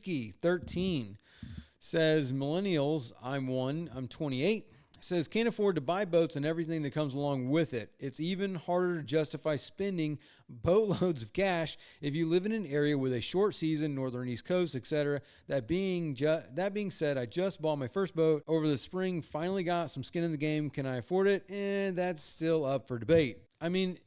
Whiskey13 says, millennials, I'm one, I'm 28. Says, can't afford to buy boats and everything that comes along with it. It's even harder to justify spending boatloads of cash if you live in an area with a short season, northern East Coast, etc. That being said, I just bought my first boat over the spring, finally got some skin in the game. Can I afford it? And that's still up for debate. I mean,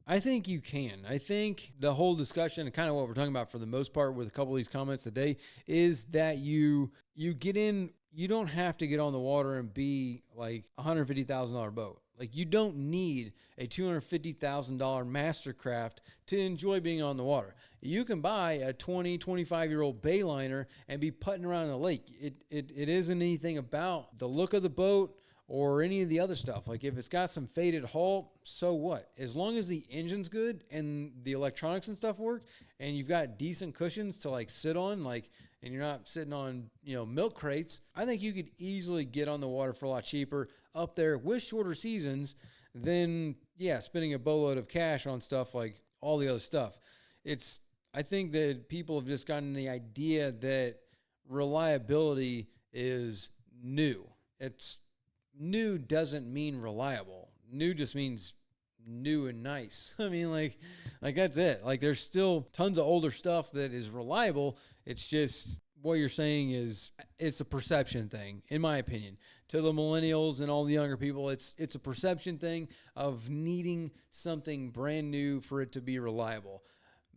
I think you can. I think the whole discussion and kind of what we're talking about for the most part with a couple of these comments today is that you get in. You don't have to get on the water and be like $150,000 boat. Like, you don't need a $250,000 Mastercraft to enjoy being on the water. You can buy a 20, 25-year-old Bayliner and be putting around in the lake. It isn't anything about the look of the boat or any of the other stuff. Like, if it's got some faded hull, so what? As long as the engine's good and the electronics and stuff work and you've got decent cushions to like sit on, like, and you're not sitting on, milk crates, I think you could easily get on the water for a lot cheaper up there with shorter seasons than, spending a boatload of cash on stuff like all the other stuff. I think that people have just gotten the idea that reliability is new. New doesn't mean reliable. New just means new and nice. I mean, like that's it. Like, there's still tons of older stuff that is reliable. It's just what you're saying is it's a perception thing, in my opinion. To the millennials and all the younger people, it's a perception thing of needing something brand new for it to be reliable.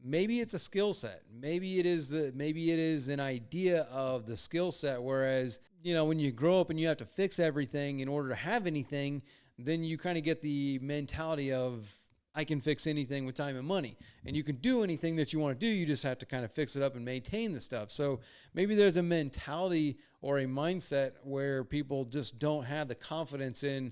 Maybe it's a skill set. Maybe it is an idea of the skill set. Whereas, when you grow up and you have to fix everything in order to have anything, then you kind of get the mentality of, I can fix anything with time and money. And you can do anything that you want to do. You just have to kind of fix it up and maintain the stuff. So maybe there's a mentality or a mindset where people just don't have the confidence in,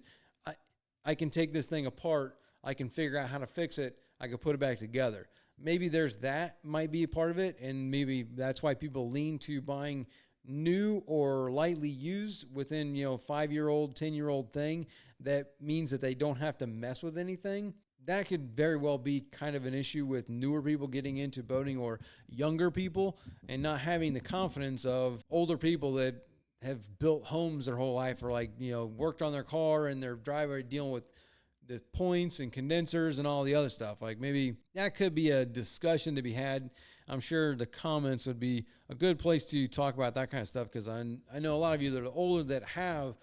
I can take this thing apart. I can figure out how to fix it. I can put it back together. Maybe that might be a part of it. And maybe that's why people lean to buying new or lightly used within, 5-year-old, 10-year-old thing. That means that they don't have to mess with anything. That could very well be kind of an issue with newer people getting into boating or younger people and not having the confidence of older people that have built homes their whole life or worked on their car and their driveway dealing with the points and condensers and all the other stuff. Like, maybe that could be a discussion to be had. I'm sure the comments would be a good place to talk about that kind of stuff, because I know a lot of you that are older that have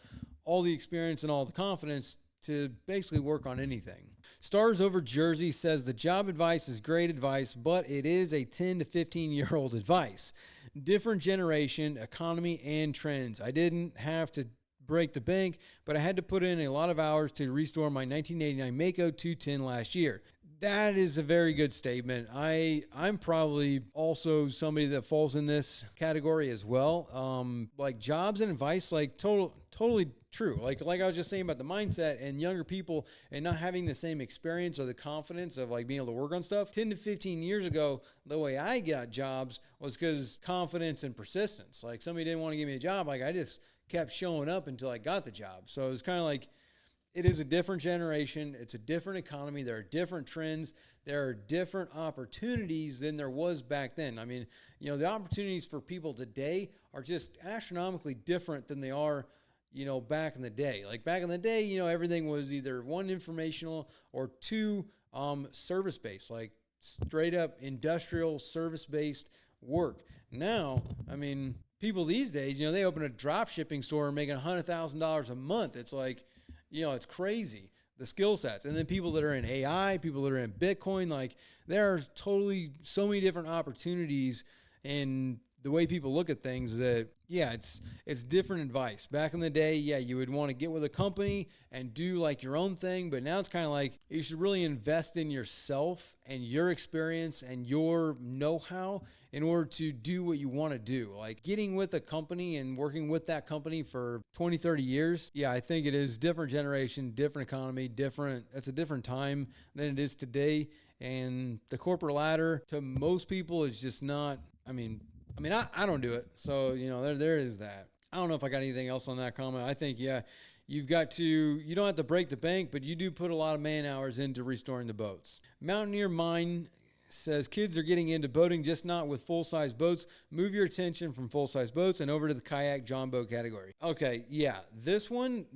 all the experience and all the confidence to basically work on anything. Stars Over Jersey says, the job advice is great advice, but it is a 10 to 15-year-old advice. Different generation, economy, and trends. I didn't have to break the bank, but I had to put in a lot of hours to restore my 1989 Mako 210 last year. That is a very good statement. I'm probably also somebody that falls in this category as well. Like, jobs and advice, like totally true. Like I was just saying about the mindset and younger people and not having the same experience or the confidence of like being able to work on stuff. 10 to 15 years ago, the way I got jobs was because confidence and persistence. Like, somebody didn't want to give me a job. Like, I just kept showing up until I got the job. So it was kind of like, it is a different generation. It's a different economy. There are different trends. There are different opportunities than there was back then. I mean, the opportunities for people today are just astronomically different than they are, back in the day. Like, back in the day, everything was either one, informational, or two, service-based, like straight up industrial service-based work. Now, I mean, people these days, they open a drop shipping store and making $100,000 a month. It's like, it's crazy, the skill sets. And then people that are in AI, people that are in Bitcoin, like, there are totally so many different opportunities and the way people look at things that, it's different advice. Back in the day, you would want to get with a company and do like your own thing. But now it's kind of like you should really invest in yourself and your experience and your know-how in order to do what you want to do. Like, getting with a company and working with that company for 20, 30 years. I think it is different generation, different economy, it's a different time than it is today. And the corporate ladder to most people is just not, I don't do it. So, there is that. I don't know if I got anything else on that comment. I think, you don't have to break the bank, but you do put a lot of man hours into restoring the boats. Mountaineer Mine says kids are getting into boating, just not with full-size boats. Move your attention from full-size boats and over to the kayak John boat category. Okay, yeah, this one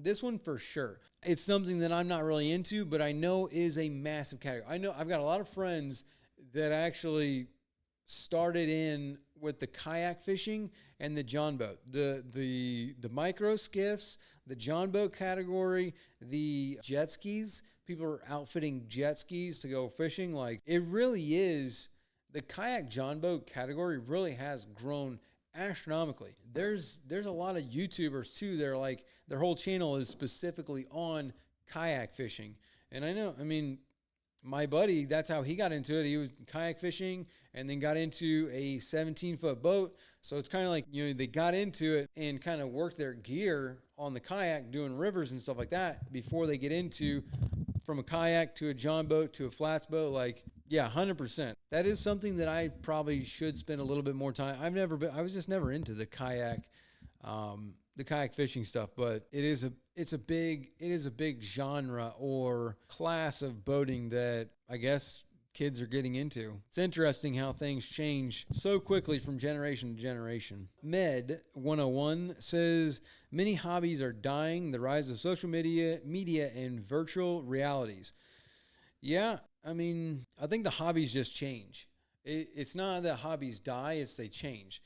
for sure. It's something that I'm not really into, but I know is a massive category. I know I've got a lot of friends that actually started in with the kayak fishing and the John boat, the micro skiffs, the John boat category, the jet skis. People are outfitting jet skis to go fishing. Like, it really is, the kayak John boat category really has grown astronomically. There's a lot of YouTubers too. They're like, their whole channel is specifically on kayak fishing. And I mean, my buddy, that's how he got into it. He was kayak fishing and then got into a 17-foot boat. So it's kind of like, they got into it and kind of worked their gear on the kayak doing rivers and stuff like that before they get into from a kayak to a John boat to a flats boat. Like, yeah, 100%. That is something that I probably should spend a little bit more time. I was just never into the kayak fishing stuff, but it's a big genre or class of boating that I guess kids are getting into. It's interesting how things change so quickly from generation to generation. Med 101 says many hobbies are dying. The rise of social media and virtual realities. Yeah, I mean, I think the hobbies just change. It's not that hobbies die, it's they change.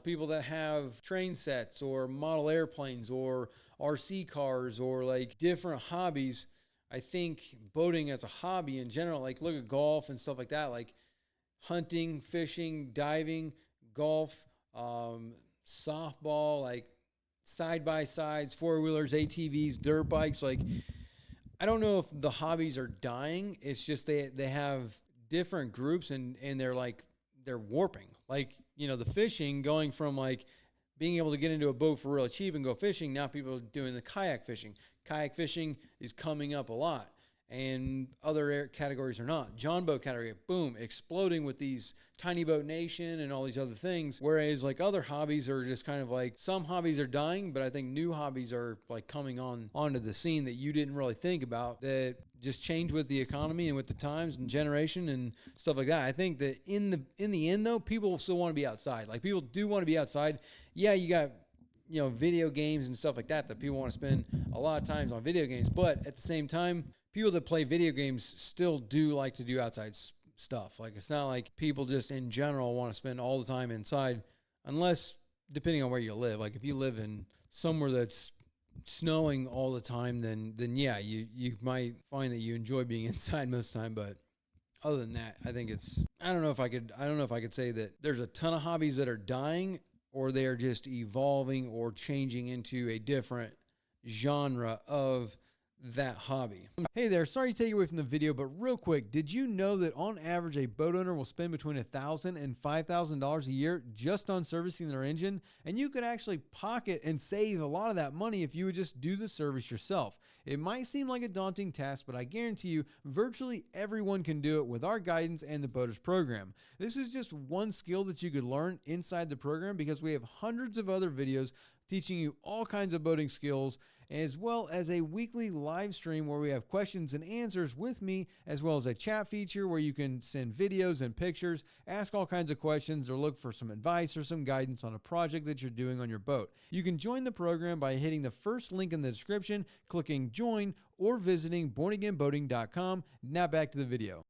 People that have train sets or model airplanes or RC cars or like different hobbies. I think boating as a hobby in general, like look at golf and stuff like that, like hunting, fishing, diving, golf, softball, like side-by-sides, four-wheelers, ATVs, dirt bikes. Like, I don't know if the hobbies are dying. It's just they have different groups and they're warping. Like, the fishing going from like being able to get into a boat for real cheap and go fishing. Now people are doing the kayak fishing. Kayak fishing is coming up a lot, and other categories are not. John boat category, boom, exploding with these Tiny Boat Nation and all these other things. Whereas like other hobbies are just kind of like, some hobbies are dying, but I think new hobbies are like coming onto the scene that you didn't really think about, that just change with the economy and with the times and generation and stuff like that. I think that in the end though, people still want to be outside. Like, people do want to be outside. Yeah, you got video games and stuff like that people want to spend a lot of times on video games. But at the same time, people that play video games still do like to do outside stuff. Like, it's not like people just in general want to spend all the time inside, unless, depending on where you live. Like, if you live in somewhere that's snowing all the time, then yeah, you might find that you enjoy being inside most of the time. But other than that, I think I don't know if I could say that there's a ton of hobbies that are dying, or they are just evolving or changing into a different genre of that hobby. Hey there, sorry to take you away from the video, but real quick, did you know that on average a boat owner will spend between $1,000 and $5,000 a year just on servicing their engine? And you could actually pocket and save a lot of that money if you would just do the service yourself. It might seem like a daunting task, but I guarantee you virtually everyone can do it with our guidance and the Boaters program. This is just one skill that you could learn inside the program, because we have hundreds of other videos teaching you all kinds of boating skills, as well as a weekly live stream where we have questions and answers with me, as well as a chat feature where you can send videos and pictures, ask all kinds of questions, or look for some advice or some guidance on a project that you're doing on your boat. You can join the program by hitting the first link in the description, clicking join, or visiting bornagainboating.com. Now back to the video.